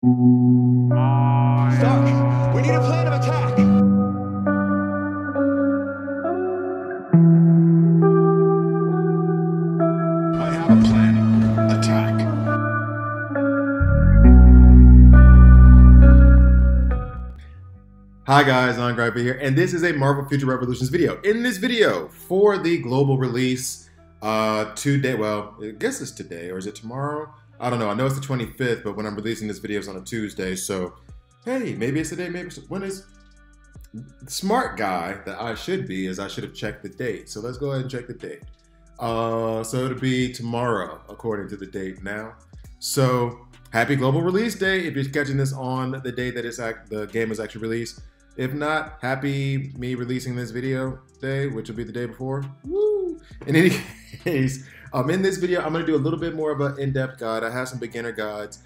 Stark, we need a plan of attack. I have a plan. Attack. Hi guys, Angreifer here, and this is a Marvel Future Revolutions video. In this video, for the global release today, well, I guess it's today, or is it tomorrow? I don't know. I know it's the 25th, but when I'm releasing this video, it's on a Tuesday, so hey, maybe it's today, maybe it's, when is... Smart guy that I should be is I should have checked the date, so let's go ahead and check the date. So it'll be tomorrow, according to the date now. So happy global release day if you're catching this on the day that the game is actually released. If not, happy me releasing this video day, which will be the day before. Woo! In any case, in this video, I'm going to do a little bit more of an in-depth guide. I have some beginner guides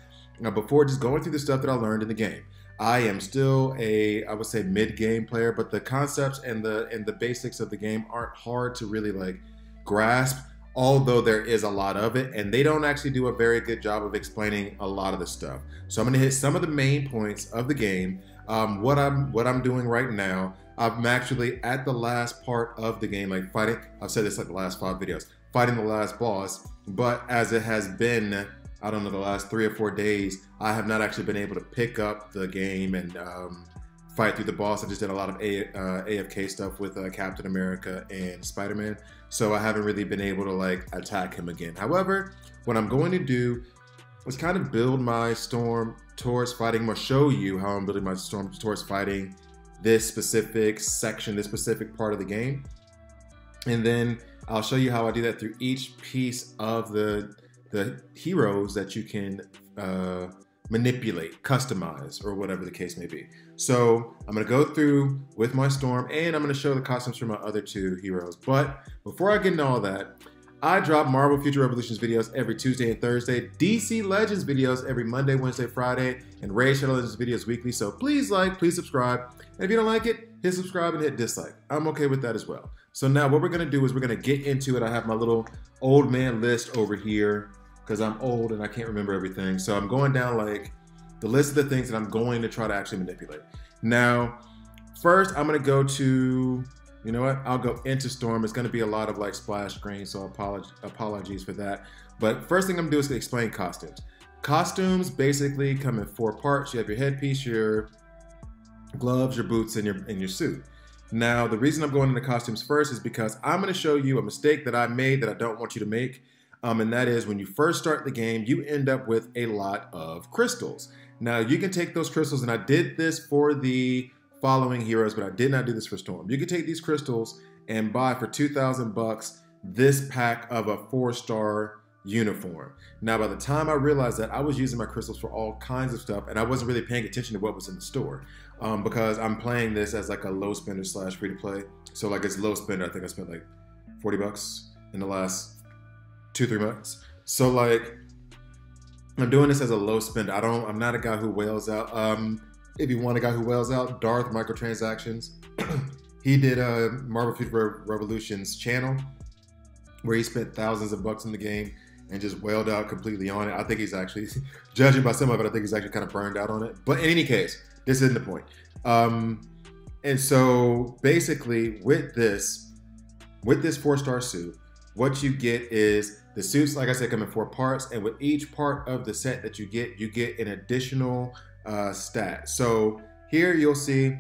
before just going through the stuff that I learned in the game. I am still I would say mid-game player, but the concepts and the basics of the game aren't hard to really like grasp, although there is a lot of it, and they don't actually do a very good job of explaining a lot of the stuff. So I'm gonna hit some of the main points of the game. What I'm doing right now, I'm actually at the last part of the game, like fighting. I've said this like the last 5 videos, fighting the last boss, but as it has been, I don't know, the last 3 or 4 days, I have not actually been able to pick up the game and fight through the boss. I just did a lot of AFK stuff with Captain America and Spider-Man, so I haven't really been able to like attack him again. However, what I'm going to do is kind of build my storm towards fighting. I'm going to show you how I'm building my storm towards fighting this specific section, this specific part of the game, and then I'll show you how I do that through each piece of the heroes that you can manipulate, customize, or whatever the case may be. So I'm going to go through with my Storm, and I'm going to show the costumes for my other 2 heroes. But before I get into all that, I drop Marvel Future Revolutions videos every Tuesday and Thursday, DC Legends videos every Monday, Wednesday, Friday, and Raid Shadow Legends videos weekly. So please like, please subscribe. And if you don't like it, hit subscribe and hit dislike. I'm okay with that as well. So now what we're going to do is we're going to get into it. I have my little old man list over here, because I'm old and I can't remember everything. So I'm going down like the list of the things that I'm going to try to actually manipulate. Now, first I'm gonna go to, you know what? I'll go into Storm. It's gonna be a lot of like splash screens, so apologies for that. But first thing I'm gonna do is explain costumes. Costumes basically come in 4 parts. You have your headpiece, your gloves, your boots, and your suit. Now, the reason I'm going into costumes first is because I'm gonna show you a mistake that I made that I don't want you to make. And that is when you first start the game, you end up with a lot of crystals. Now you can take those crystals, and I did this for the following heroes, but I did not do this for Storm. You can take these crystals and buy for 2,000 bucks this pack of a 4-star uniform. Now, by the time I realized that, I was using my crystals for all kinds of stuff, and I wasn't really paying attention to what was in the store because I'm playing this as like a low spender / free to play. So like it's low spender. I think I spent like 40 bucks in the last 2-3 months. So like I'm doing this as a low spend. I'm not a guy who whales out. If you want a guy who whales out, Darth Microtransactions. He did a Marvel Future Revolutions channel where he spent thousands of bucks in the game and just whaled out completely on it. I think he's actually, judging by some of it, I think he's actually kind of burned out on it. But in any case, this isn't the point. And so basically with this 4-star suit, what you get is the suits, like I said, come in 4 parts, and with each part of the set that you get an additional stat. So here you'll see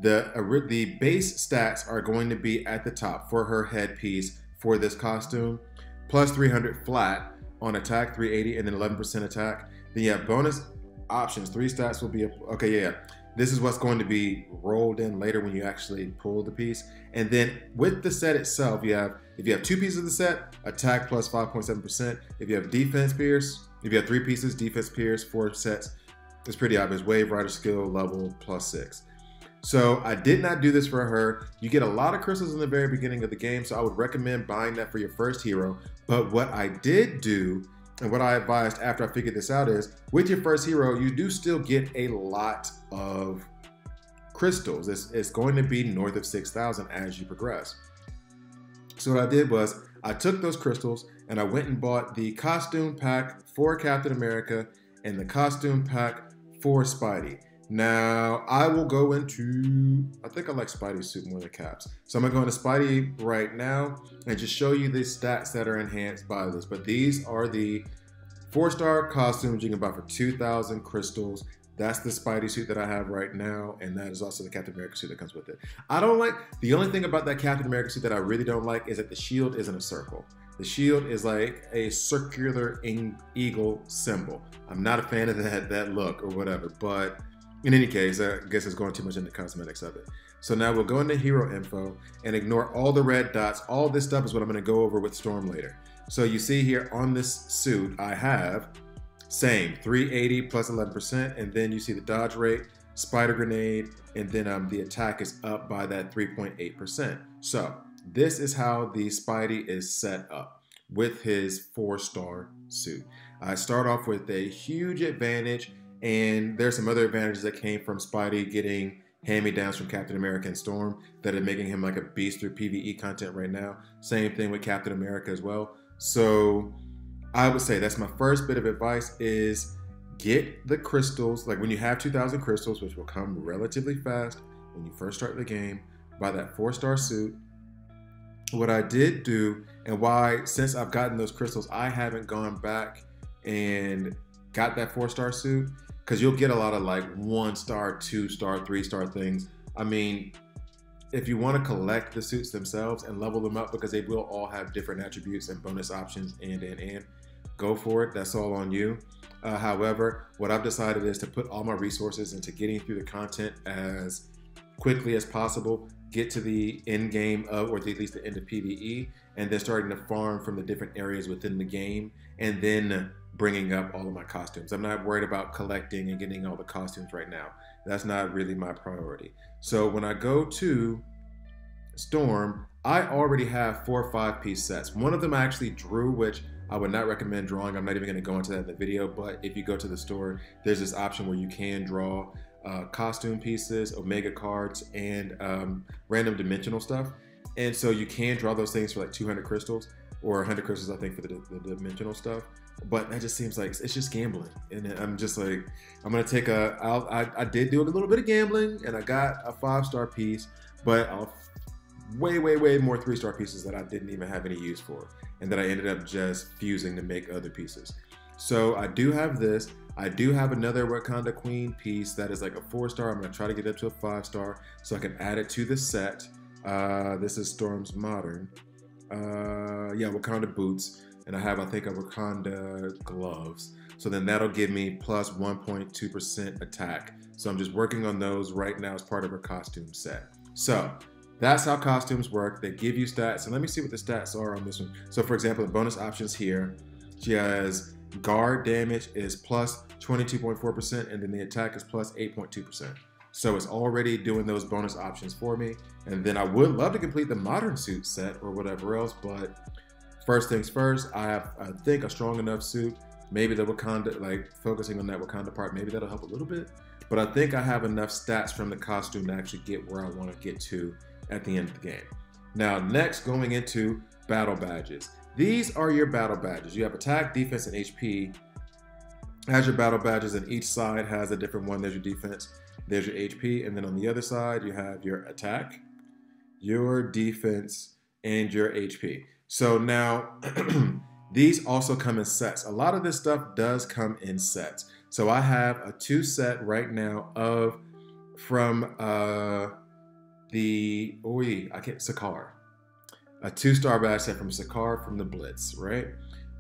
the base stats are going to be at the top for her headpiece for this costume, plus 300 flat on attack, 380, and then 11% attack. Then you have bonus options. 3 stats will be, okay, yeah. This is what's going to be rolled in later when you actually pull the piece. And then with the set itself, if you have 2 pieces of the set, attack plus 5.7%. If you have defense pierce, if you have 3 pieces, defense pierce, 4 sets, it's pretty obvious. Wave, rider skill, level, plus 6. So I did not do this for her. You get a lot of crystals in the very beginning of the game, so I would recommend buying that for your first hero. But what I did do, and what I advised after I figured this out, is with your first hero, you do still get a lot of crystals. It's going to be north of 6,000 as you progress. So what I did was I took those crystals and I went and bought the costume pack for Captain America and the costume pack for Spidey. Now, I will go into, I think I like Spidey's suit more than Cap's. So I'm gonna go into Spidey right now and just show you the stats that are enhanced by this. But these are the 4-star costumes you can buy for 2,000 crystals. That's the Spidey suit that I have right now, and that is also the Captain America suit that comes with it. I don't like, the only thing about that Captain America suit that I really don't like is that the shield isn't a circle. The shield is like a circular eagle symbol. I'm not a fan of that look or whatever, but in any case, I guess it's going too much into cosmetics of it. So now we'll go into hero info and ignore all the red dots. All this stuff is what I'm gonna go over with Storm later. So you see here on this suit, I have same 380 plus 11%, and then you see the dodge rate, spider grenade, and then the attack is up by that 3.8%. So this is how the Spidey is set up with his 4-star suit. I start off with a huge advantage, and there's some other advantages that came from Spidey getting hand-me-downs from Captain America and Storm that are making him like a beast through PvE content right now. Same thing with Captain America as well. So I would say that's my first bit of advice is get the crystals. Like when you have 2,000 crystals, which will come relatively fast when you first start the game, buy that 4-star suit. What I did do, and why, since I've gotten those crystals, I haven't gone back and got that 4-star suit, because you'll get a lot of like 1-star, 2-star, 3-star things. I mean, if you want to collect the suits themselves and level them up, because they will all have different attributes and bonus options and go for it. That's all on you. However, what I've decided is to put all my resources into getting through the content as quickly as possible, get to the end game of, or at least the end of PvE, and then starting to farm from the different areas within the game, and then bringing up all of my costumes. I'm not worried about collecting and getting all the costumes right now. That's not really my priority. So when I go to Storm, I already have 4 5-piece sets. One of them I actually drew, which I would not recommend drawing. I'm not even gonna go into that in the video, but if you go to the store, there's this option where you can draw costume pieces, Omega cards, and random dimensional stuff. And so you can draw those things for like 200 crystals, or 100 crystals, I think, for the dimensional stuff. But that just seems like it's just gambling. And I'm just like, I'm gonna take I did do a little bit of gambling, and I got a 5-star piece, but way more 3-star pieces that I didn't even have any use for, and that I ended up just fusing to make other pieces. So I do have this. I do have another Wakanda Queen piece that is like a 4-star. I'm gonna try to get it up to a 5-star so I can add it to the set. This is Storm's Modern. Yeah, Wakanda boots. And I have, I think, a Wakanda gloves. So then that'll give me plus 1.2% attack. So I'm just working on those right now as part of her costume set. So that's how costumes work. They give you stats. And let me see what the stats are on this one. So for example, the bonus options here, she has guard damage is plus 22.4%, and then the attack is plus 8.2%. So it's already doing those bonus options for me. And then I would love to complete the modern suit set or whatever else, but first things first, I have, I think, a strong enough suit. Maybe the Wakanda, like focusing on that Wakanda part, maybe that'll help a little bit. But I think I have enough stats from the costume to actually get where I want to get to at the end of the game. Now, next, going into battle badges. These are your battle badges. You have attack, defense, and HP as your battle badges, and each side has a different one. There's your defense, there's your HP, and then on the other side, you have your attack, your defense, and your HP. So now, these also come in sets. A lot of this stuff does come in sets. So I have a 2 set right now of, from Sakaar. A 2-star badge set from Sakaar from the Blitz, right?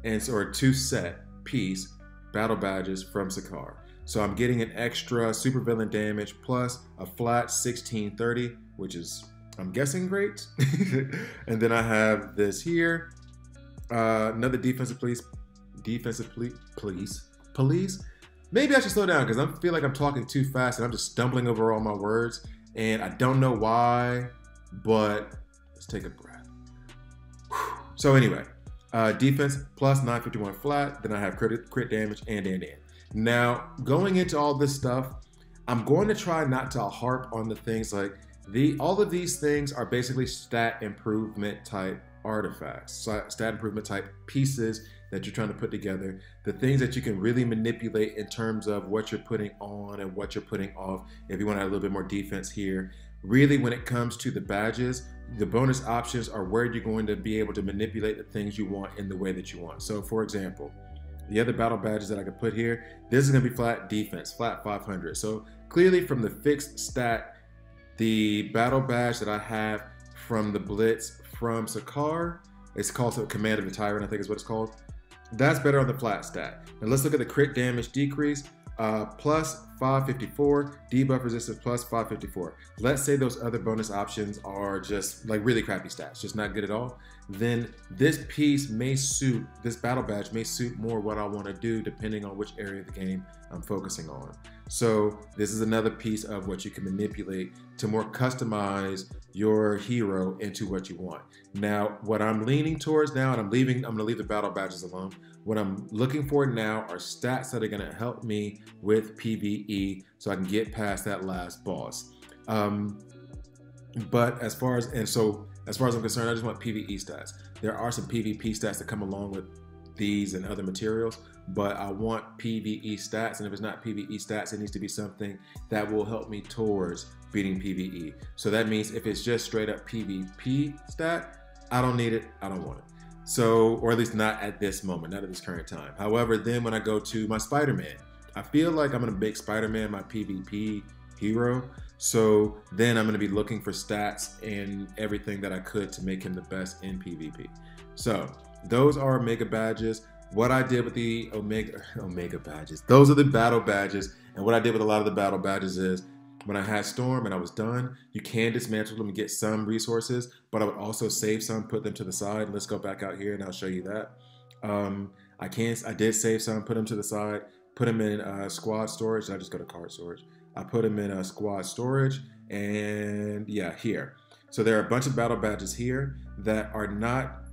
And so, or a 2 set piece battle badges from Sakaar. So I'm getting an extra supervillain damage plus a flat 1630, which is, I'm guessing, great. And then I have this here, another defensive police. Maybe I should slow down because I feel like I'm talking too fast and I'm just stumbling over all my words, and I don't know why, but let's take a breath. So anyway, defense plus 951 flat, then I have crit damage and. Now, going into all this stuff, I'm going to try not to harp on the things like, all of these things are basically stat improvement type artifacts, stat improvement type pieces that you're trying to put together, the things that you can really manipulate in terms of what you're putting on and what you're putting off, if you want to add a little bit more defense here. Really, when it comes to the badges, the bonus options are where you're going to be able to manipulate the things you want in the way that you want. So for example, the other battle badges that I could put here, this is going to be flat defense, flat 500. So clearly from the fixed stat, the battle badge that I have from the Blitz from Sakar, it's called the Command of the Tyrant, I think is what it's called. That's better on the flat stat. Now let's look at the crit damage decrease. Plus 554, debuff resistance plus 554. Let's say those other bonus options are just like really crappy stats, just not good at all. Then this piece may suit, this battle badge may suit more what I want to do depending on which area of the game I'm focusing on. So this is another piece of what you can manipulate to more customize your hero into what you want. Now, what I'm leaning towards now, and I'm going to leave the battle badges alone. What I'm looking for now are stats that are going to help me with PvE so I can get past that last boss. But as far as I'm concerned, I just want PvE stats. There are some PvP stats that come along with these and other materials, but I want PvE stats, and if it's not PvE stats, it needs to be something that will help me towards beating PvE. So that means if it's just straight up PvP stat, I don't need it, I don't want it. So, or at least not at this moment, not at this current time. However, then when I go to my Spider-Man, I feel like I'm gonna make Spider-Man my PvP hero. So then I'm gonna be looking for stats and everything that I could to make him the best in PvP. So those are Omega badges. What I did with the Omega badges, those are the battle badges. And what I did with a lot of the battle badges is when I had Storm and I was done, you can dismantle them and get some resources, but I would also save some, put them to the side. Let's go back out here and I'll show you that. I did save some, put them to the side, put them in squad storage. I just go to card storage. I put them in squad storage, and yeah, here. So there are a bunch of battle badges here that are not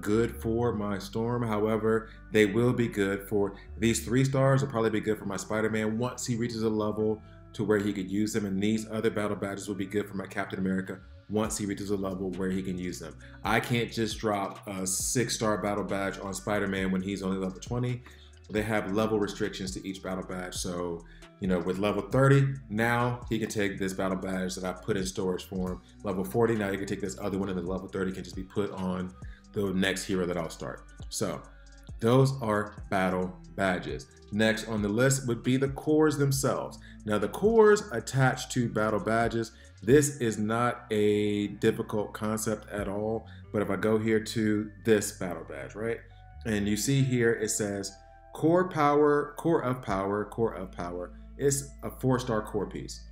good for my Storm. However, they will be good for these 3 stars. Will probably be good for my Spider-Man once he reaches a level to where he could use them, and these other battle badges will be good for my Captain America once he reaches a level where he can use them. I can't just drop a 6-star battle badge on Spider-Man when he's only level 20. They have level restrictions to each battle badge. So, you know, with level 30, now he can take this battle badge that I put in storage for him. Level 40, now he can take this other one, and then level 30 can just be put on the next hero that I'll start. So those are battle badges. Next on the list would be the cores themselves. Now the cores attached to battle badges, this is not a difficult concept at all, but if I go here to this battle badge, right? And you see here it says core power, core of power, core of power. It's a 4-star core piece.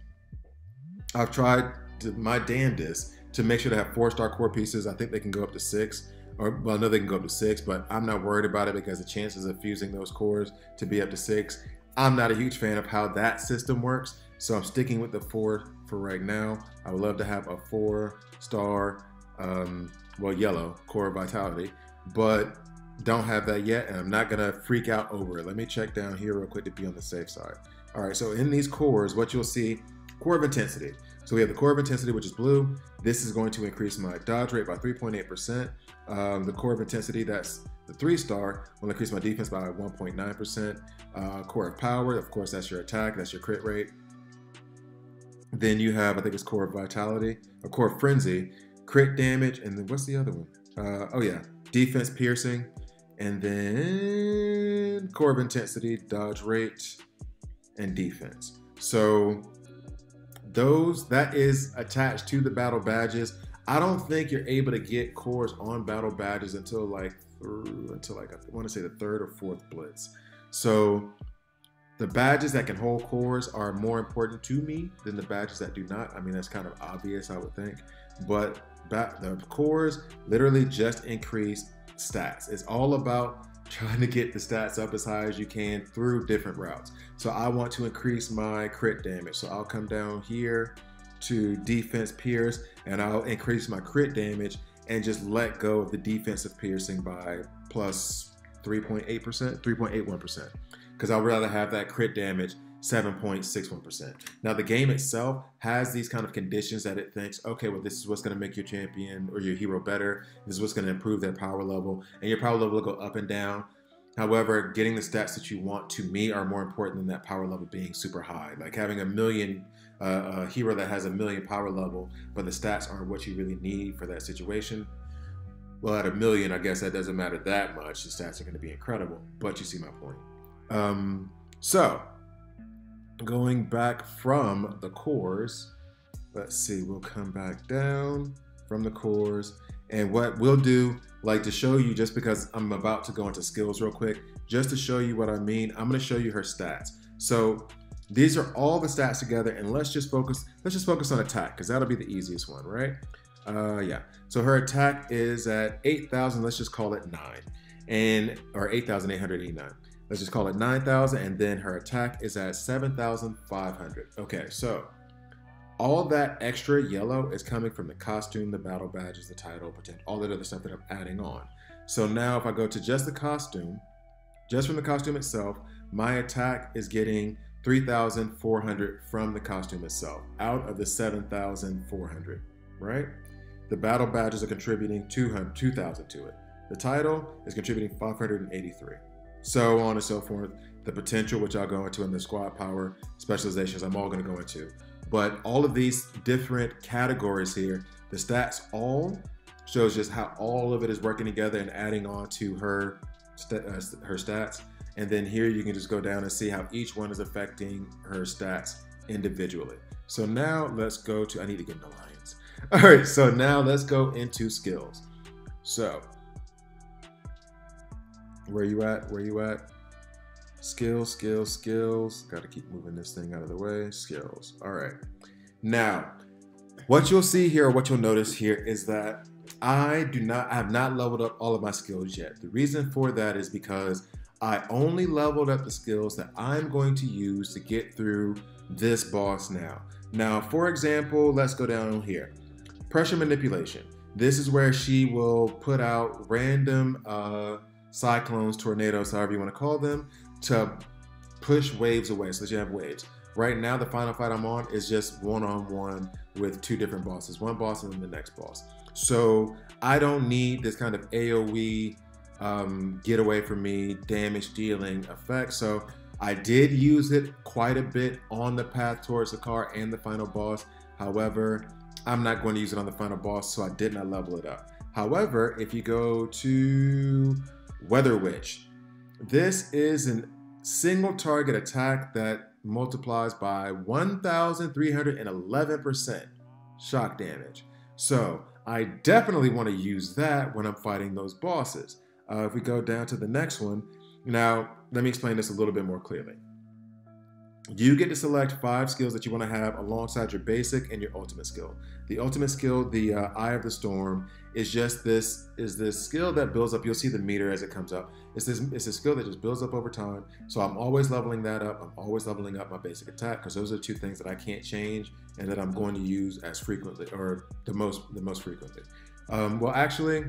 I've tried my damnedest to make sure to have 4-star core pieces. I think they can go up to 6. Well, I know they can go up to 6, but I'm not worried about it because the chances of fusing those cores to be up to 6, I'm not a huge fan of how that system works. So I'm sticking with the 4 for right now. I would love to have a 4-star, well, yellow core vitality, but don't have that yet, and I'm not gonna freak out over it. Let me check down here real quick to be on the safe side. All right, so in these cores, what you'll see, core of intensity. So we have the core of intensity, which is blue. This is going to increase my dodge rate by 3.8%. The core of intensity, that's the 3-star, will increase my defense by 1.9%. Core of power, of course, that's your attack, that's your crit rate. Then you have, I think it's core of vitality, or core of frenzy, crit damage, and then what's the other one? Oh yeah, defense piercing, and then core of intensity, dodge rate, and defense. So that is attached to the battle badges. I don't think you're able to get cores on battle badges until like I want to say the 3rd or 4th blitz. So the badges that can hold cores are more important to me than the badges that do not. I mean, that's kind of obvious, I would think. But the cores literally just increase stats. It's all about trying to get the stats up as high as you can through different routes. So I want to increase my crit damage. So I'll come down here to defense pierce, and I'll increase my crit damage and just let go of the defensive piercing by plus 3.8%, 3.81%. Because I'd rather have that crit damage 7.61%. Now the game itself has these kind of conditions that it thinks, okay, well, this is what's going to make your champion or your hero better. This is what's going to improve their power level, and your power level will go up and down. However, getting the stats that you want, to me, are more important than that power level being super high. Like having a hero that has 1,000,000 power level, but the stats aren't what you really need for that situation. Well, at 1,000,000, I guess that doesn't matter that much. The stats are going to be incredible, but you see my point. So, going back from the cores, let's see, we'll come back down from the cores. And what we'll do, like to show you, just because I'm about to go into skills real quick, just to show you what I mean, I'm going to show you her stats. So these are all the stats together, and let's just focus on attack, because that'll be the easiest one, right? Yeah. So her attack is at 8,000. Let's just call it 9, or 8,889. Let's just call it 9,000, and then her attack is at 7,500. Okay, so all that extra yellow is coming from the costume, the battle badges, the title, all that other stuff that I'm adding on. So now if I go to just the costume, just from the costume itself, my attack is getting 3,400 from the costume itself, out of the 7,400, right? The battle badges are contributing 2,000 to it. The title is contributing 583. So on and so forth. The potential, which I'll go into in the squad power specializations, I'm all going to go into. But all of these different categories here, the stats all shows just how all of it is working together and adding on to her stats. And then here you can just go down and see how each one is affecting her stats individually. So now let's go to, I need to get in the lines. All right, so now let's go into skills. So where you at? Where you at? Skills, skills, skills. Got to keep moving this thing out of the way. Skills. All right. Now, what you'll see here, or what you'll notice here, is that I have not leveled up all of my skills yet. The reason for that is because I only leveled up the skills that I'm going to use to get through this boss now. Now, for example, let's go down here. Pressure manipulation. This is where she will put out random cyclones, tornadoes, however you want to call them, to push waves away so that you have waves. Right now, the final fight I'm on is just one-on-one with two different bosses, one boss and then the next boss. So I don't need this kind of AoE get away from me, damage dealing effect. So I did use it quite a bit on the path towards the car and the final boss. However, I'm not going to use it on the final boss, so I did not level it up. However, if you go to Weather Witch, this is a single target attack that multiplies by 1,311% shock damage. So I definitely want to use that when I'm fighting those bosses. If we go down to the next one, now let me explain this a little bit more clearly. You get to select 5 skills that you want to have alongside your basic and your ultimate skill. The ultimate skill, the Eye of the Storm, is just this skill that builds up. You'll see the meter as it comes up. It's a skill that just builds up over time. So I'm always leveling that up. I'm always leveling up my basic attack, because those are 2 things that I can't change and that I'm going to use as frequently, or the most frequently. Well, actually,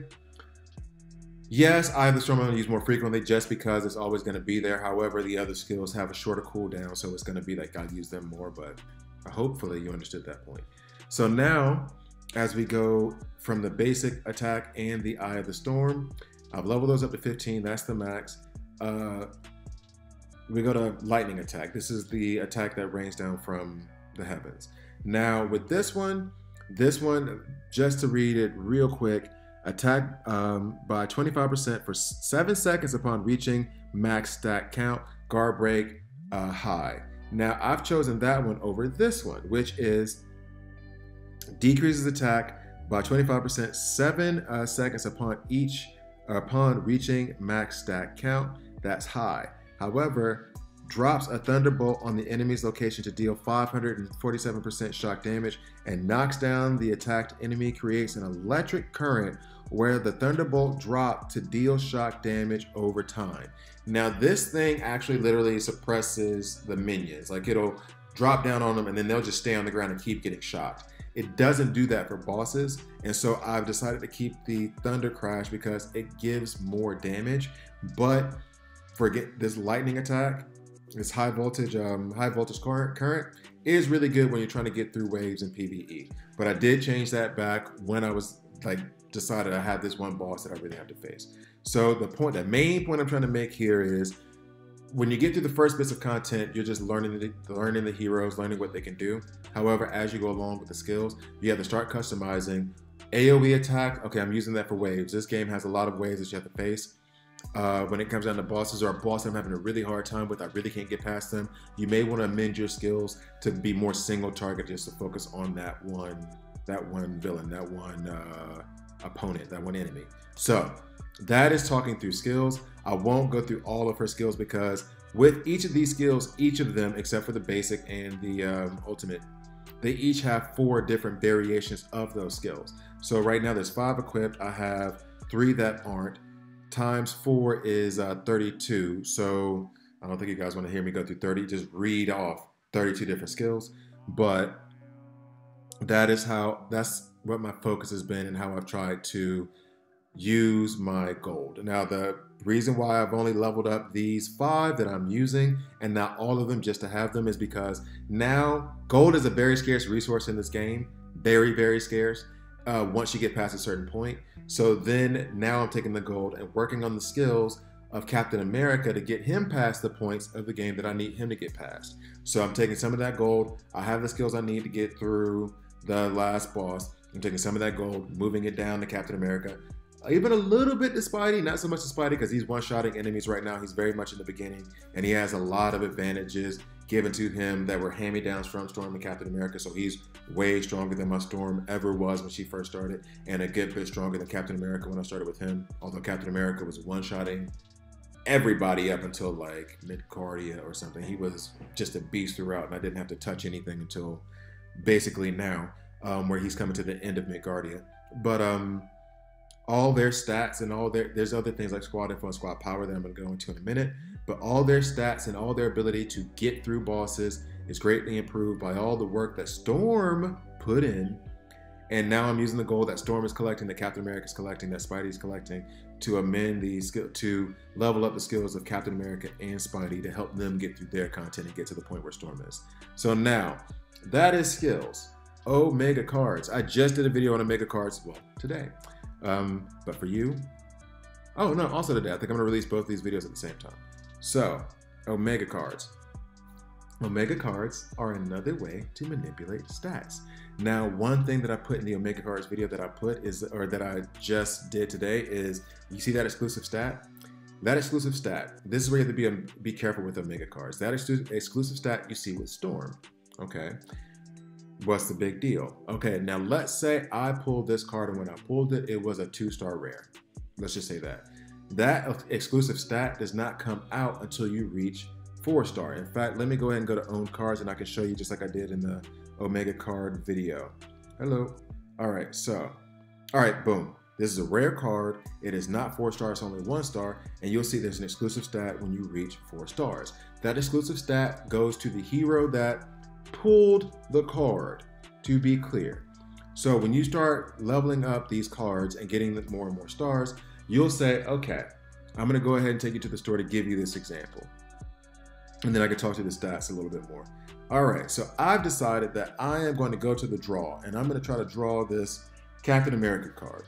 yes, Eye of the Storm I'm going to use more frequently just because it's always going to be there. However, the other skills have a shorter cooldown, so it's going to be like I'll use them more, but hopefully you understood that point. So now, as we go from the basic attack and the Eye of the Storm, I've leveled those up to 15. That's the max. We go to lightning attack. This is the attack that rains down from the heavens. Now with this one, just to read it real quick, attack by 25% for 7 seconds upon reaching max stat count, guard break high. Now I've chosen that one over this one, which is decreases attack by 25% 7 seconds upon reaching max stat count. That's high. However, drops a thunderbolt on the enemy's location to deal 547% shock damage and knocks down the attacked enemy, creates an electric current where the thunderbolt dropped to deal shock damage over time. Now this thing actually literally suppresses the minions. Like, it'll drop down on them and then they'll just stay on the ground and keep getting shocked. It doesn't do that for bosses, and so I've decided to keep the Thunder Crash because it gives more damage. But forget this lightning attack. this high voltage current is really good when you're trying to get through waves in PvE. But I did change that back when I was like decided I had this one boss that I really have to face. So the main point I'm trying to make here is when you get through the first bits of content, you're just learning the heroes, learning what they can do. However, as you go along with the skills, you have to start customizing. AoE attack, okay, I'm using that for waves. This game has a lot of waves that you have to face. When it comes down to bosses or a boss I'm having a really hard time with, I really can't get past them, you may want to amend your skills to be more single target, just to focus on that one villain, that one opponent, that one enemy. So that is talking through skills. I won't go through all of her skills because with each of these skills, each of them, except for the basic and the ultimate, they each have 4 different variations of those skills. So right now there's 5 equipped. I have 3 that aren't. Times 4 is 32. So I don't think you guys want to hear me go through 30. Just read off 32 different skills. But that's what my focus has been and how I've tried to use my gold. Now, the reason why I've only leveled up these 5 that I'm using and not all of them just to have them is because now gold is a very scarce resource in this game. Very, very scarce once you get past a certain point. So then now I'm taking the gold and working on the skills of Captain America to get him past the points of the game that I need him to get past. So I'm taking some of that gold. I have the skills I need to get through the last boss. I'm taking some of that gold, moving it down to Captain America. Even a little bit to Spidey, not so much to Spidey because he's one-shotting enemies right now. He's very much in the beginning, and he has a lot of advantages given to him that were hand-me-downs from Storm and Captain America, so he's way stronger than my Storm ever was when she first started, and a good bit stronger than Captain America when I started with him, although Captain America was one-shotting everybody up until like Midgardia or something. He was just a beast throughout, and I didn't have to touch anything until basically now, where he's coming to the end of Midgardia. But all their stats and there's other things like squad info and squad power that I'm going to go into in a minute, but all their stats and all their ability to get through bosses is greatly improved by all the work that Storm put in. And now I'm using the gold that Storm is collecting, that Captain America is collecting, that Spidey is collecting to amend these to level up the skills of Captain America and Spidey to help them get through their content and get to the point where Storm is. So now that is skills. Omega cards. I just did a video on Omega cards, well, today. But for you, oh no, also today, I think I'm gonna release both these videos at the same time. So, Omega cards. Omega cards are another way to manipulate stats. Now, one thing that I put in the Omega cards video that I just did today is, you see that exclusive stat? That exclusive stat, this is where you have to be careful with Omega cards. That exclusive stat you see with Storm, okay? What's the big deal? Okay, now let's say I pulled this card, and when I pulled it, it was a 2-star rare. Let's just say that. That exclusive stat does not come out until you reach 4-star. In fact, let me go ahead and go to owned cards, and I can show you just like I did in the Omega card video. Hello. All right, boom. This is a rare card. It is not 4-star, it's only 1-star, and you'll see there's an exclusive stat when you reach 4 stars. That exclusive stat goes to the hero that pulled the card, to be clear. So when you start leveling up these cards and getting more and more stars, you'll say, okay, I'm going to go ahead and take you to the store to give you this example. And then I can talk to the stats a little bit more. All right, so I've decided that I am going to go to the draw, and I'm going to try to draw this Captain America card.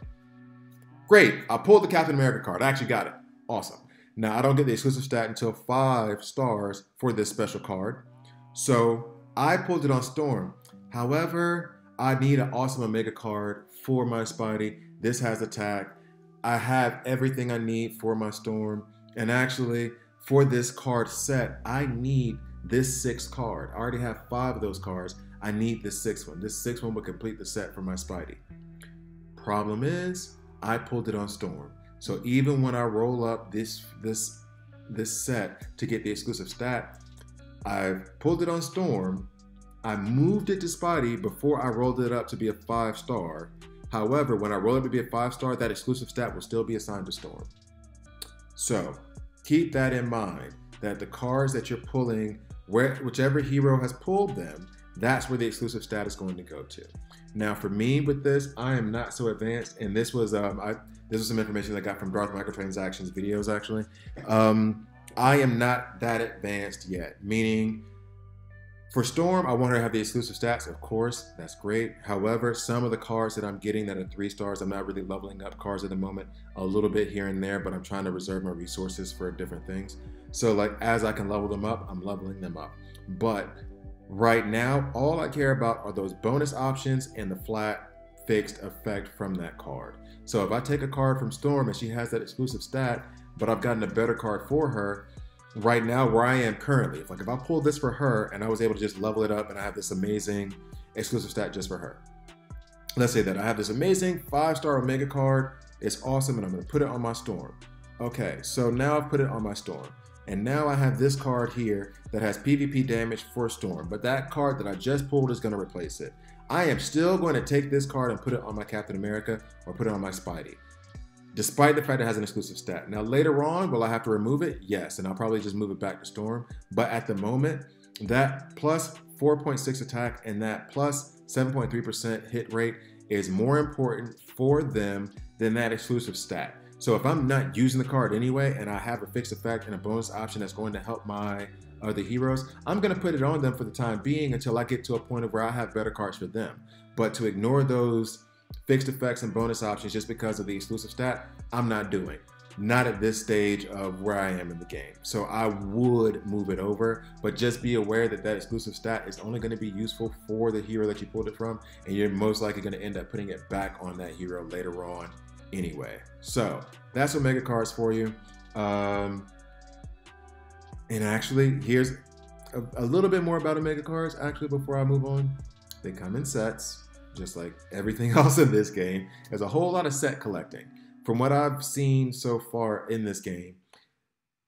Great, I pulled the Captain America card. I actually got it. Awesome. Now, I don't get the exclusive stat until 5 stars for this special card. So I pulled it on Storm. However, I need an awesome Omega card for my Spidey. This has attack. I have everything I need for my Storm. And actually, for this card set, I need this 6th card. I already have 5 of those cards. I need this 6th one. This 6th one would complete the set for my Spidey. Problem is, I pulled it on Storm. So even when I roll up this set to get the exclusive stat, I've pulled it on Storm. I moved it to Spidey before I rolled it up to be a 5-star. However, when I roll it to be a 5-star, that exclusive stat will still be assigned to Storm. So keep that in mind, that the cards that you're pulling, whichever hero has pulled them, that's where the exclusive stat is going to go to. Now for me with this, I am not so advanced, and this was some information I got from Darth Microtransactions videos actually. I am not that advanced yet, meaning for Storm, I want her to have the exclusive stats, of course, that's great. However, some of the cards that I'm getting that are 3 stars, I'm not really leveling up cards at the moment, a little bit here and there, but I'm trying to reserve my resources for different things. So like as I can level them up, I'm leveling them up. But right now, all I care about are those bonus options and the flat fixed effect from that card. So if I take a card from Storm and she has that exclusive stat, but I've gotten a better card for her, right now where I am currently, if I pull this for her and I was able to just level it up and I have this amazing exclusive stat just for her. Let's say that I have this amazing 5-star Omega card, it's awesome, and I'm gonna put it on my Storm. Okay, so now I've put it on my Storm. And now I have this card here that has PvP damage for Storm, but that card that I just pulled is gonna replace it. I am still going to take this card and put it on my Captain America or put it on my Spidey, despite the fact it has an exclusive stat. Now later on, will I have to remove it? Yes, and I'll probably just move it back to Storm. But at the moment, that plus 4.6 attack and that plus 7.3% hit rate is more important for them than that exclusive stat. So if I'm not using the card anyway, and I have a fixed effect and a bonus option that's going to help my other heroes, I'm gonna put it on them for the time being until I get to a point of where I have better cards for them. But to ignore those fixed effects and bonus options just because of the exclusive stat, I'm not doing. Not at this stage of where I am in the game. So I would move it over, but just be aware that that exclusive stat is only going to be useful for the hero that you pulled it from, and you're most likely going to end up putting it back on that hero later on anyway. So that's Omega cards for you. And actually, here's a little bit more about Omega cards actually before I move on. They come in sets, just like everything else in this game. There's a whole lot of set collecting. From what I've seen so far in this game,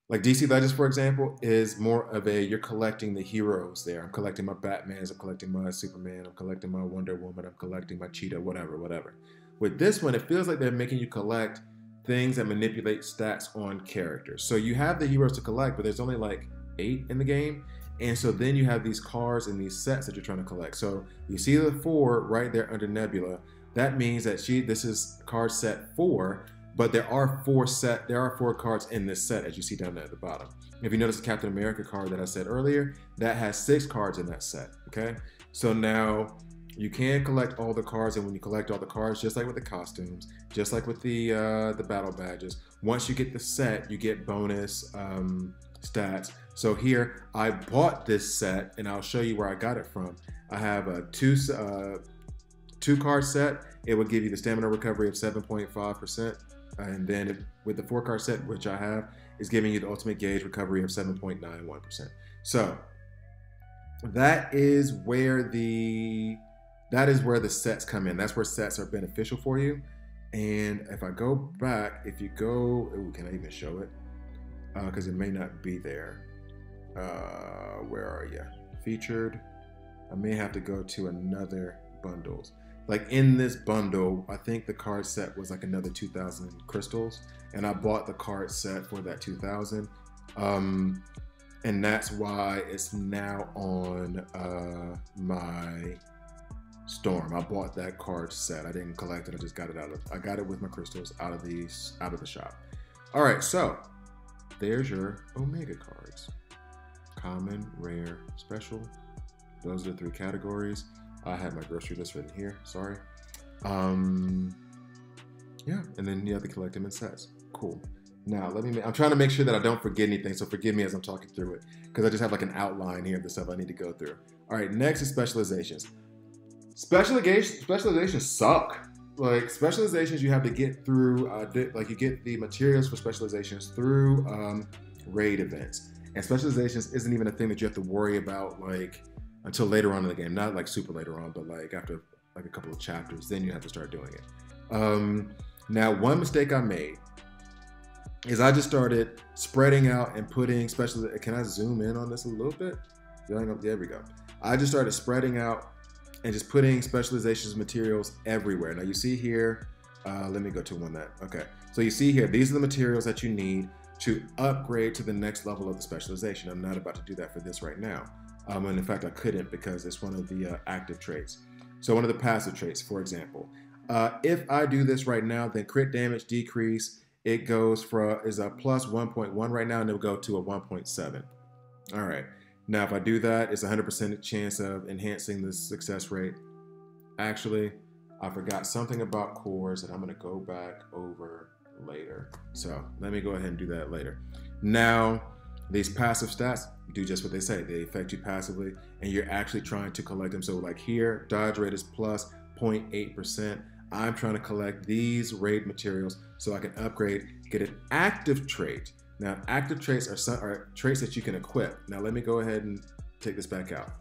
like DC Legends, for example, is more of a, you're collecting the heroes there. I'm collecting my Batmans, I'm collecting my Superman, I'm collecting my Wonder Woman, I'm collecting my Cheetah, whatever. With this one, it feels like they're making you collect things that manipulate stats on characters. So you have the heroes to collect, but there's only like 8 in the game. And so then you have these cards and these sets that you're trying to collect. So you see the 4 right there under Nebula. That means that this is card set 4, but there are 4 cards in this set, as you see down there at the bottom. If you notice the Captain America card that I said earlier, that has 6 cards in that set, okay? So now you can collect all the cards, and when you collect all the cards, just like with the costumes, just like with the battle badges, once you get the set, you get bonus stats. So here, I bought this set, and I'll show you where I got it from. I have a 2 card set. It would give you the stamina recovery of 7.5%, and then with the 4 card set, which I have, is giving you the ultimate gauge recovery of 7.91%. So that is where the sets come in. That's where sets are beneficial for you. And if I go back, if you go, ooh, can I even show it? Because it may not be there. Where are you? Featured. I may have to go to another bundles. Like in this bundle, I think the card set was like another 2,000 crystals, and I bought the card set for that 2,000. And that's why it's now on my Storm. I bought that card set. I didn't collect it. I just got it I got it with my crystals out of the shop. All right, so there's your Omega cards. Common, rare, special. Those are the 3 categories. I had my grocery list written here, sorry. Yeah, and then you have to collect them in sets. Cool. Now, I'm trying to make sure that I don't forget anything, so forgive me as I'm talking through it, because I just have like an outline here of the stuff I need to go through. All right, next is specializations. Specializations suck. Like, specializations you have to get through, like you get the materials for specializations through raid events. And specializations isn't even a thing that you have to worry about, like, until later on in the game. Not like super later on, but like after like a couple of chapters, then you have to start doing it. Now, one mistake I made is I just started spreading out and putting can I zoom in on this a little bit? There we go. I just started spreading out and just putting specializations materials everywhere. Now you see here, let me go to okay. So you see here, these are the materials that you need to upgrade to the next level of the specialization. I'm not about to do that for this right now. And in fact, I couldn't because it's one of the active traits. So one of the passive traits, for example. If I do this right now, then crit damage decrease it goes is a plus 1.1 right now, and it'll go to a 1.7. All right. Now, if I do that, it's 100% chance of enhancing the success rate. Actually, I forgot something about cores that I'm going to go back over later. So let me go ahead and do that later. Now, these passive stats do just what they say. They affect you passively, and you're actually trying to collect them. So like here, dodge rate is plus 0.8%. I'm trying to collect these raid materials so I can upgrade, get an active trait. Now, active traits are traits that you can equip. Now, let me go ahead and take this back out.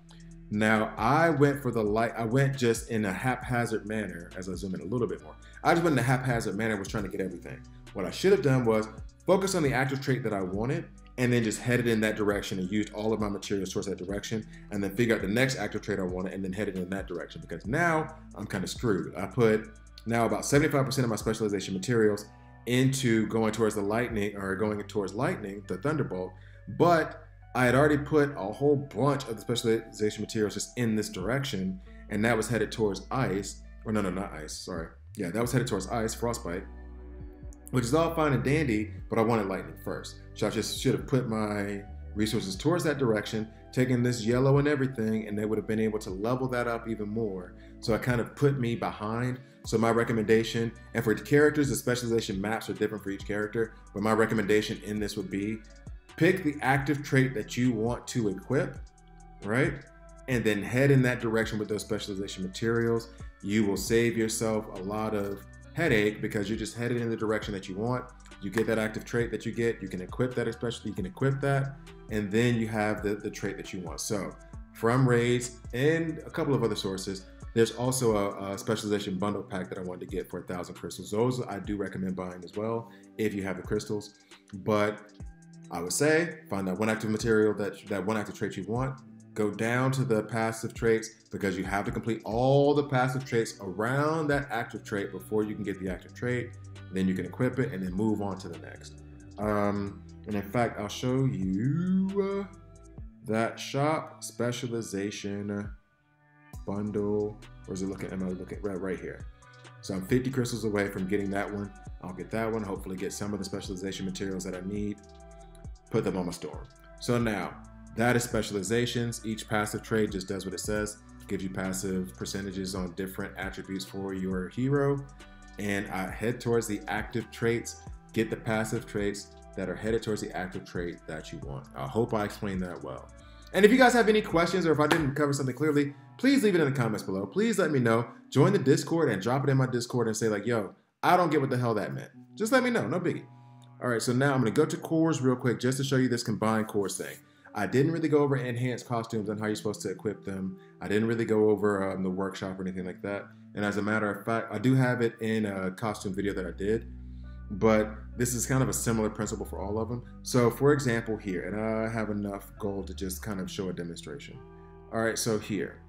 Now, I went for the light. I went just in a haphazard manner. As I zoom in a little bit more, I just went in a haphazard manner, was trying to get everything. What I should have done was focus on the active trait that I wanted, and then just headed in that direction and used all of my materials towards that direction, and then figure out the next active trait I wanted, and then headed in that direction. Because now I'm kind of screwed. I put now about 75% of my specialization materials into going towards the lightning, or going towards lightning, the thunderbolt, but I had already put a whole bunch of the specialization materials just in this direction, and that was headed towards ice, or no, not ice, sorry. Yeah, that was headed towards ice, frostbite, which is all fine and dandy, but I wanted lightning first. So I just should have put my resources towards that direction, taken this yellow and everything, and they would have been able to level that up even more. So it kind of put me behind. So my recommendation, and for characters, the specialization maps are different for each character, but my recommendation in this would be pick the active trait that you want to equip, right? And then head in that direction with those specialization materials. You will save yourself a lot of headache because you're just headed in the direction that you want. You get that active trait that you get, you can equip that, especially you can equip that, and then you have the trait that you want. So from raids and a couple of other sources, there's also a specialization bundle pack that I wanted to get for 1,000 crystals. Those I do recommend buying as well if you have the crystals. But I would say find that one active material, that one active trait you want, go down to the passive traits, because you have to complete all the passive traits around that active trait before you can get the active trait. Then you can equip it and then move on to the next. And in fact, I'll show you that shop specialization bundle. Where's it looking? Am I looking right here? So I'm 50 crystals away from getting that one. I'll get that one, hopefully get some of the specialization materials that I need, put them on my store. So now that is specializations. Each passive trait just does what it says, gives you passive percentages on different attributes for your hero. And I head towards the active traits, get the passive traits that are headed towards the active trait that you want. I hope I explained that well. And if you guys have any questions, or if I didn't cover something clearly, please leave it in the comments below. Please let me know. Join the Discord and drop it in my Discord and say like, yo, I don't get what the hell that meant. Just let me know, no biggie. All right, so now I'm gonna go to cores real quick just to show you this combined cores thing. I didn't really go over enhanced costumes and how you're supposed to equip them. I didn't really go over the workshop or anything like that. And as a matter of fact, I do have it in a costume video that I did, but this is kind of a similar principle for all of them. So for example here, and I have enough gold to just kind of show a demonstration. All right, so here,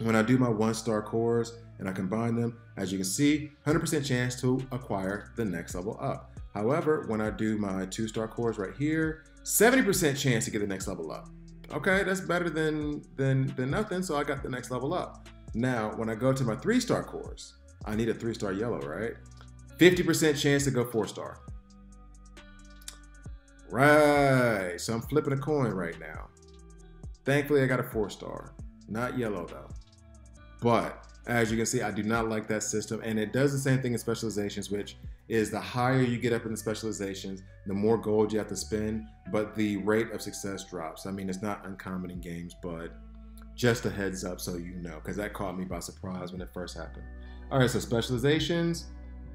when I do my 1-star cores and I combine them, as you can see, 100% chance to acquire the next level up. However, when I do my 2-star cores right here, 70% chance to get the next level up. Okay, that's better than nothing, so I got the next level up. Now, when I go to my 3-star cores, I need a 3-star yellow, right? 50% chance to go 4-star. Right, so I'm flipping a coin right now. Thankfully, I got a 4-star. Not yellow though. But as you can see, I do not like that system, and it does the same thing in specializations, which is the higher you get up in the specializations, the more gold you have to spend, but the rate of success drops. I mean, it's not uncommon in games, but just a heads up so you know, because that caught me by surprise when it first happened. All right, so specializations,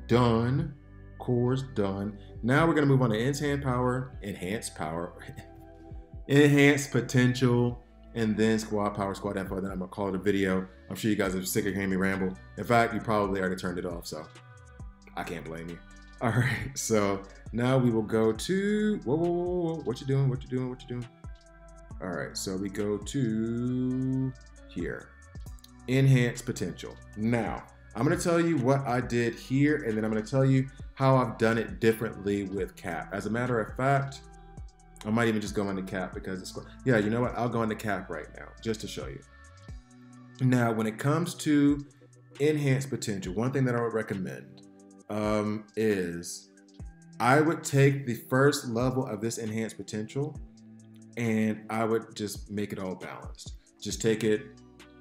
done. Cores, done. Now we're gonna move on to enhanced power, enhanced potential, and then squad power, squad info. Then I'm gonna call it a video. I'm sure you guys are sick of hearing me ramble. In fact, you probably already turned it off, so I can't blame you. All right, so now we will go to, whoa, what you doing? All right, so we go to here, enhanced potential. Now, I'm gonna tell you what I did here, and then I'm gonna tell you how I've done it differently with Cap. As a matter of fact, I might even just go into Cap because it's, yeah, you know what? I'll go into Cap right now just to show you. Now, when it comes to enhanced potential, one thing that I would recommend is I would take the first level of this enhanced potential and I would just make it all balanced. Just take it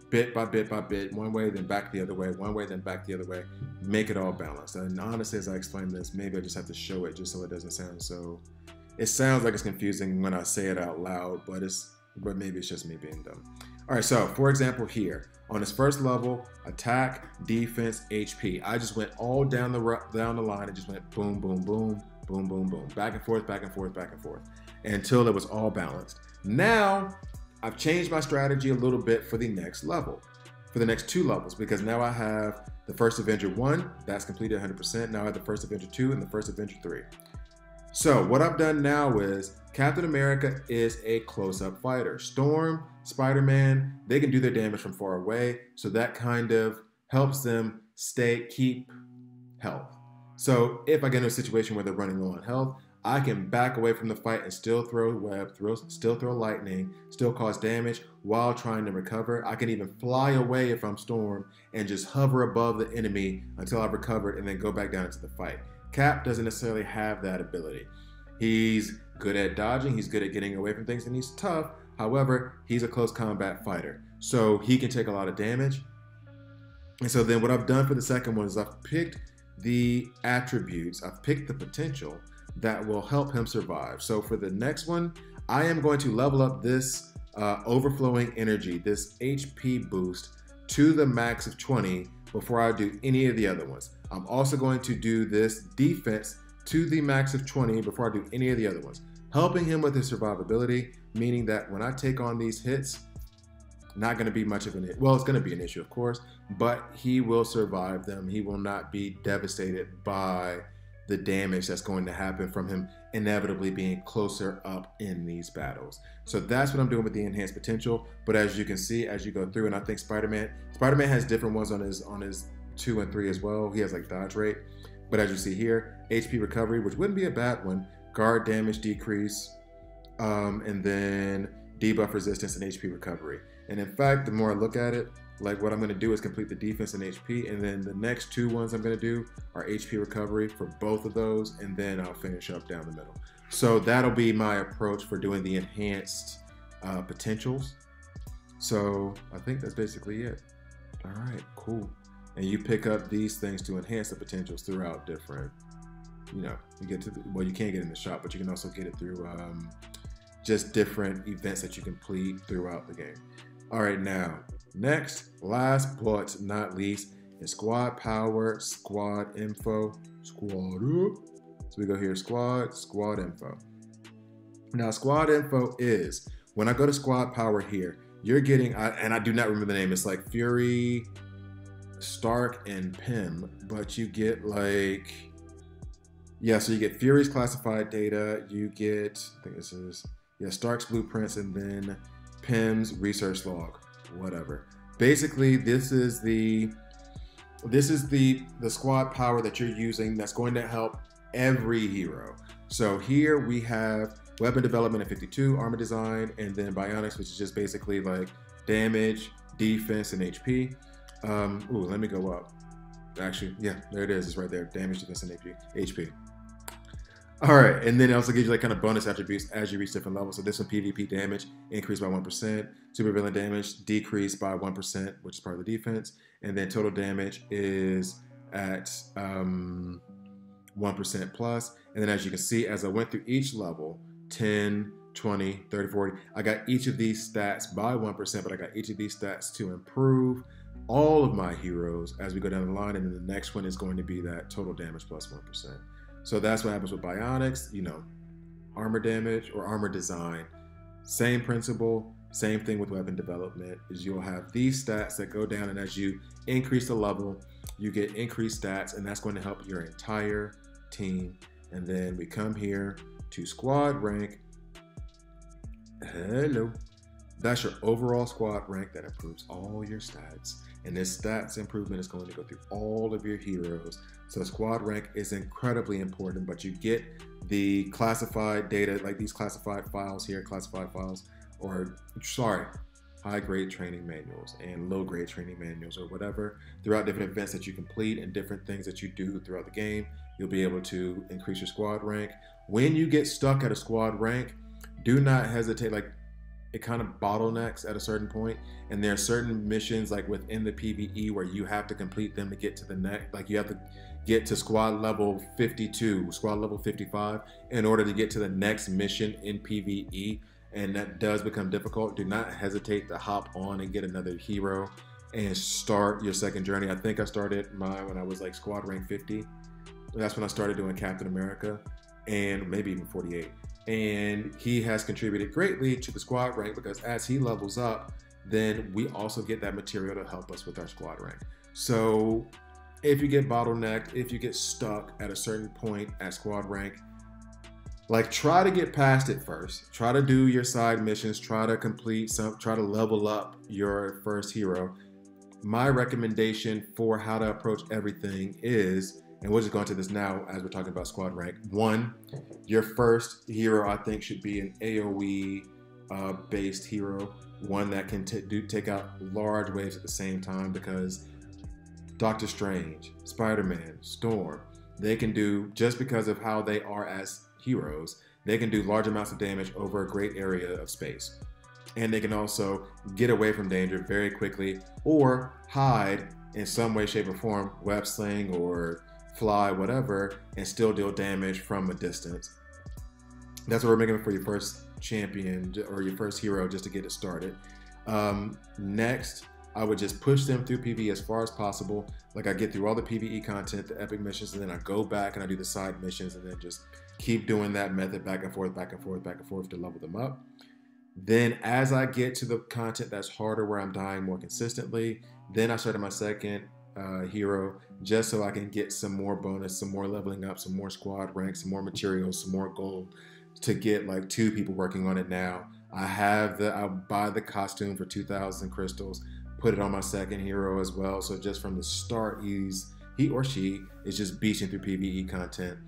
bit by bit by bit, one way, then back the other way, one way, then back the other way, make it all balanced. And honestly, as I explain this, maybe I just have to show it just so it doesn't sound so, it sounds like it's confusing when I say it out loud, but maybe it's just me being dumb. All right, so for example here, on this first level, attack, defense, HP, I just went all down the line and just went boom, boom, boom, boom, boom, boom, back and forth, back and forth, back and forth, until it was all balanced. Now, I've changed my strategy a little bit for the next level, for the next 2 levels, because now I have the First Avenger 1, that's completed 100%. Now I have the First Avenger 2 and the First Avenger 3. So what I've done now is Captain America is a close-up fighter. Storm, Spider-Man, they can do their damage from far away, so that kind of helps them keep health. So if I get in a situation where they're running low on health, I can back away from the fight and still throw web, still throw lightning, still cause damage while trying to recover. I can even fly away if I'm Storm and just hover above the enemy until I've recovered and then go back down into the fight. Cap doesn't necessarily have that ability. He's good at dodging, he's good at getting away from things, and he's tough. However, he's a close combat fighter, so he can take a lot of damage. And so then what I've done for the second one is I've picked the attributes, I've picked the potential that will help him survive. So for the next one, I am going to level up this overflowing energy, this HP boost to the max of 20 before I do any of the other ones. I'm also going to do this defense to the max of 20 before I do any of the other ones, helping him with his survivability, meaning that when I take on these hits, not going to be much of an issue. Well, it's going to be an issue, of course, but he will survive them. He will not be devastated by the damage that's going to happen from him inevitably being closer up in these battles. So that's what I'm doing with the enhanced potential. But as you can see, as you go through, and I think Spider-Man has different ones on his 2 and 3 as well. He has like dodge rate. But as you see here, HP recovery, which wouldn't be a bad one, guard damage decrease, and then debuff resistance and HP recovery. And in fact, the more I look at it, like what I'm going to do is complete the defense and HP, and then the next 2 ones I'm going to do are HP recovery for both of those, and then I'll finish up down the middle. So that'll be my approach for doing the enhanced potentials. So I think that's basically it. All right, cool. And you pick up these things to enhance the potentials throughout different, you get to, well, you can't get in the shop, but you can also get it through just different events that you complete throughout the game. All right, now, next, last but not least, is squad power, squad info, squad up. So we go here, squad info. Now, squad info is, when I go to squad power here, you're getting, and I do not remember the name, it's like Fury, Stark, and Pym, but you get like, yeah, so you get Fury's classified data, you get, I think this is, yeah, Stark's blueprints, and then Pym's research log, whatever. Basically, this is the squad power that you're using that's going to help every hero. So here we have weapon development at 52, armor design, and then bionics, which is just basically like damage, defense, and HP. Ooh, let me go up. Actually, yeah, there it is. It's right there. Damage, defense, and HP. All right, and then it also gives you like kind of bonus attributes as you reach different levels. So this one, PvP damage increased by 1%, supervillain damage decreased by 1%, which is part of the defense, and then total damage is at 1% plus. And then as you can see, as I went through each level, 10, 20, 30, 40, I got each of these stats by 1%, but I got each of these stats to improve all of my heroes as we go down the line, and then the next one is going to be that total damage plus 1%. So that's what happens with bionics, armor damage or armor design. Same principle, same thing with weapon development, is you'll have these stats that go down, and as you increase the level, you get increased stats, and that's going to help your entire team. And then we come here to squad rank. Hello. That's your overall squad rank that improves all your stats. And this stats improvement is going to go through all of your heroes. So squad rank is incredibly important, but you get the classified data, like these classified files here, high-grade training manuals and low-grade training manuals or whatever throughout different events that you complete and different things that you do throughout the game. You'll be able to increase your squad rank. When you get stuck at a squad rank, do not hesitate. Like, it kind of bottlenecks at a certain point, and there are certain missions like within the PvE where you have to complete them to get to the next. Like, you have to get to squad level 52, squad level 55 in order to get to the next mission in PvE, and that does become difficult. Do not hesitate to hop on and get another hero and start your second journey. I think I started mine when I was like squad rank 50. That's when I started doing Captain America, and maybe even 48. And he has contributed greatly to the squad rank because as he levels up, then we also get that material to help us with our squad rank. So if you get bottlenecked, if you get stuck at a certain point at squad rank, like, try to get past it first. Try to do your side missions, try to complete some, try to level up your first hero. My recommendation for how to approach everything is, and we'll just go into this now as we're talking about squad rank. One, your first hero, I think, should be an AoE based hero, one that can take out large waves at the same time, because Doctor Strange, Spider-Man, Storm, they can do, just because of how they are as heroes, they can do large amounts of damage over a great area of space. And they can also get away from danger very quickly or hide in some way, shape, or form, web sling or fly, whatever, and still deal damage from a distance. That's what we're making for your first champion or your first hero, just to get it started. Next, I would just push them through PvE as far as possible. Like, I get through all the PvE content, the epic missions, and then I go back and I do the side missions, and then just keep doing that method back and forth, back and forth, back and forth to level them up. Then as I get to the content that's harder, where I'm dying more consistently, then I started my second hero, just so I can get some more bonus, some more leveling up, some more squad rank, some more materials, some more gold, to get like 2 people working on it now. I'll buy the costume for 2,000 crystals, put it on my second hero as well. So just from the start, he or she is just beaching through PvE content,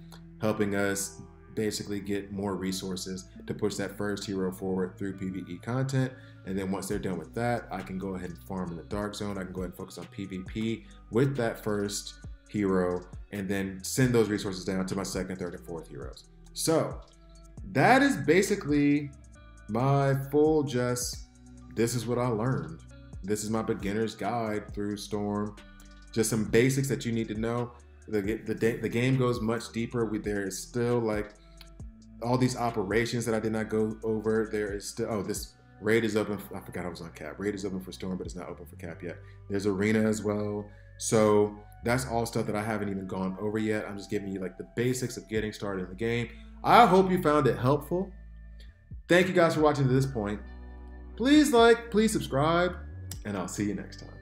helping us basically get more resources to push that first hero forward through PvE content. And then once they're done with that, I can go ahead and farm in the dark zone. I can go ahead and focus on PvP with that first hero, and then send those resources down to my second, third, and fourth heroes. So that is basically my full this is what I learned. This is my beginner's guide through Storm. Just some basics that you need to know. The game goes much deeper. There is still like all these operations that I did not go over. There is still, this raid is open. I forgot I was on Cap. Raid is open for Storm, but it's not open for Cap yet. There's Arena as well. So that's all stuff that I haven't even gone over yet. I'm just giving you like the basics of getting started in the game. I hope you found it helpful. Thank you guys for watching to this point. Please like, please subscribe, and I'll see you next time.